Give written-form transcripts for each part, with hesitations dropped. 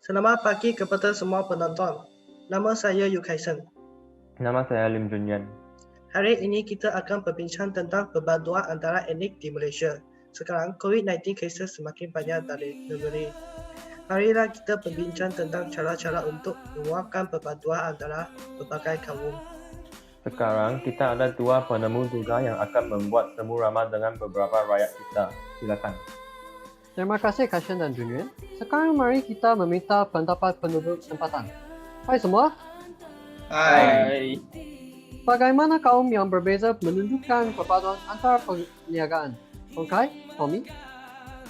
Selamat pagi kepada semua penonton. Nama saya Yu Kaisen. Nama saya Lim Junyan. Hari ini kita akan berbincang tentang perpaduan antara etnik di Malaysia. Sekarang COVID-19 cases semakin banyak dari negeri. Marilah kita berbincang tentang cara-cara untuk menguatkan perpaduan antara berbagai kaum. Sekarang kita ada dua penemu juga yang akan membuat temu ramah dengan beberapa rakyat kita. Silakan. Terima kasih Kashan dan Junyan. Sekarang mari kita meminta pendapat penduduk tempatan. Hai semua, Hai. bagaimana kaum yang berbeza menunjukkan perpaduan antara perniagaan? Ongkai, Tommy?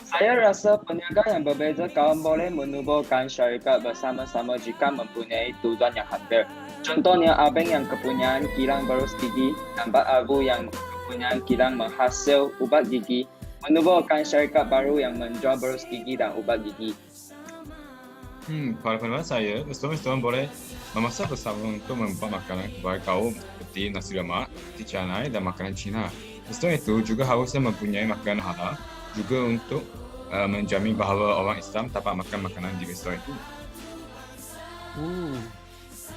Saya rasa peniaga yang berbeza kaum boleh menubuhkan syarikat bersama-sama jika mempunyai tujuan yang hampir. Contohnya abang yang kepunyaan kilang berus gigi dan Pak Abu yang kepunyaan kilang menghasil ubat gigi menubuhkan syarikat baru yang menjual berus gigi dan ubat gigi. Pada pandangan saya, restoran-restoran boleh memasak bersama untuk membuat makanan kepada kaum seperti nasi lemak, roti canai dan makanan Cina. Restoran itu juga harusnya mempunyai makanan halal juga untuk menjamin bahawa orang Islam dapat makan makanan di restoran itu.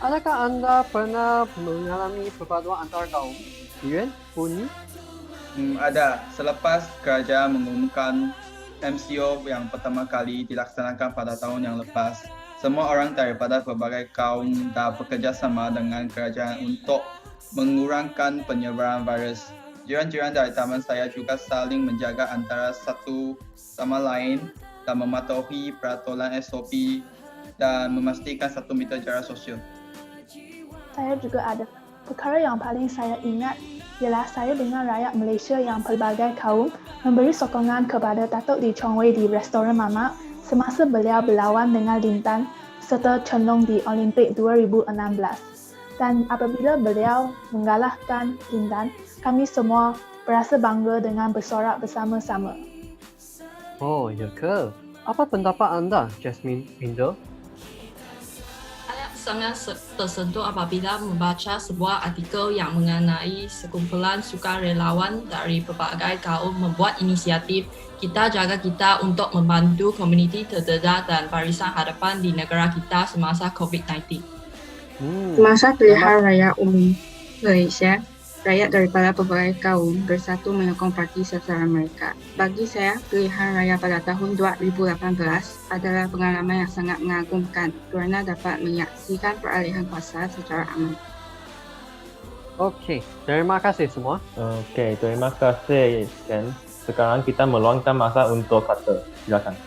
Adakah anda pernah mengalami perpaduan antara kaum? Yuan, Puni? Ada. Selepas kerajaan mengumumkan MCO yang pertama kali dilaksanakan pada tahun yang lepas, semua orang daripada berbagai kaum dah bekerjasama dengan kerajaan untuk mengurangkan penyebaran virus. Jiran-jiran dari taman saya juga saling menjaga antara satu sama lain dan mematuhi peraturan SOP dan memastikan 1 meter jarak sosial. Saya juga ada. Perkara yang paling saya ingat ialah saya dengan rakyat Malaysia yang pelbagai kaum memberi sokongan kepada Datuk Lee Chong Wei di restoran Mamak semasa beliau berlawan dengan Lintan serta Chen Long di Olimpik 2016. Dan apabila beliau mengalahkan Lintan, kami semua berasa bangga dengan bersorak bersama-sama. Oh, ya ke? Apa pendapat anda, Jasmine Indo? Sangat tersentuh apabila membaca sebuah artikel yang mengenai sekumpulan sukarelawan dari berbagai kaum membuat inisiatif Kita Jaga Kita untuk membantu komuniti terdedah dan barisan hadapan di negara kita semasa COVID-19. Semasa pilihan raya umum Malaysia, rakyat daripada berbagai kaum bersatu menyokong parti sasaran mereka. Bagi saya, pilihan raya pada tahun 2018 adalah pengalaman yang sangat mengagumkan kerana dapat menyaksikan peralihan kuasa secara aman. Okey, terima kasih semua. Okey, terima kasih Ken. Sekarang kita meluangkan masa untuk kata. Silakan.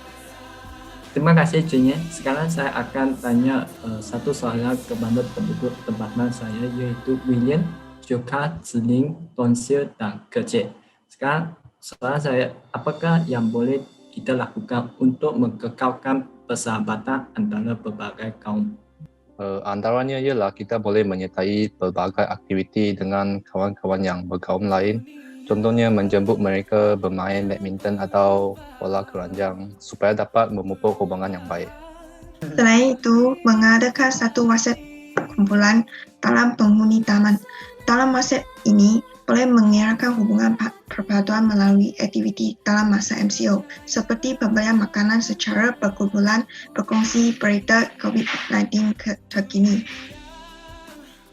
Terima kasih Junyan. Sekarang saya akan tanya satu soalan kepada penduduk tempatan saya iaitu William, Joka, Ziling, Tonsil dan Kecil. Sekarang soalan saya, apakah yang boleh kita lakukan untuk mengekalkan persahabatan antara berbagai kaum? Antaranya ialah kita boleh menyertai pelbagai aktiviti dengan kawan-kawan yang berkaum lain. Contohnya menjemput mereka bermain badminton atau bola keranjang supaya dapat memupuk hubungan yang baik. Selain itu, mengadakan satu WhatsApp kumpulan dalam penghuni taman. Dalam WhatsApp ini boleh mengeratkan hubungan perpaduan melalui aktiviti dalam masa MCO seperti pembelian makanan secara berkumpulan, berkongsi berita COVID-19 terkini.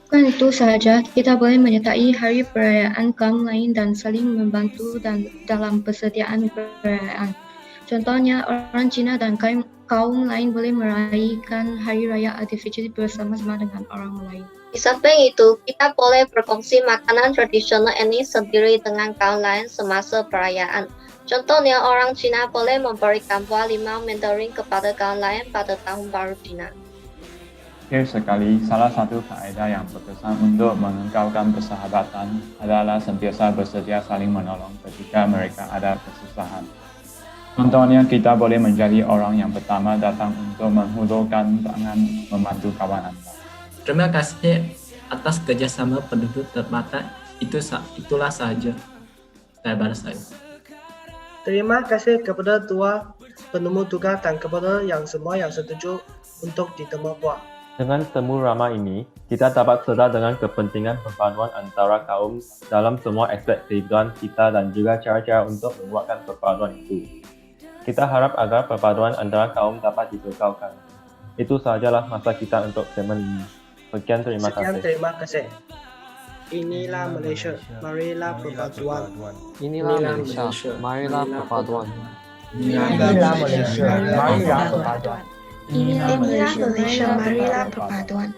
Bukan itu sahaja, kita boleh menyertai hari perayaan kaum lain dan saling membantu dalam persediaan perayaan. Contohnya, orang Cina dan kaum lain boleh meraihkan Hari Raya Aidilfitri bersama-sama dengan orang Melayu. Di samping itu, kita boleh berkongsi makanan tradisional ini sendiri dengan kaum lain semasa perayaan. Contohnya, orang Cina boleh memberikan buah limau mandarin kepada kaum lain pada Tahun Baru Cina. Akhir sekali, salah satu kaedah yang berkesan untuk mengekalkan persahabatan adalah sentiasa bersedia saling menolong ketika mereka ada kesusahan. Contohnya, kita boleh menjadi orang yang pertama datang untuk menghulurkan tangan membantu kawan anda. Terima kasih atas kerjasama penduduk tempatan. Itulah sahaja daripada saya. Terima kasih kepada dua penemu tugas dan kepada yang semua yang setuju untuk ditemu buat. Dengan temu ramah ini, kita dapat sedar dengan kepentingan perpaduan antara kaum dalam semua aspek kehidupan kita dan juga cara-cara untuk menguatkan perpaduan itu. Kita harap agar perpaduan antara kaum dapat dikekalkan. Itu sahajalah masa kita untuk segmen ini. Sekian terima Sekian kasih. terima kasih. Inilah Malaysia, marilah persatuan. Inilah Malaysia, marilah perpaduan. Inilah Malaysia, marilah perpaduan.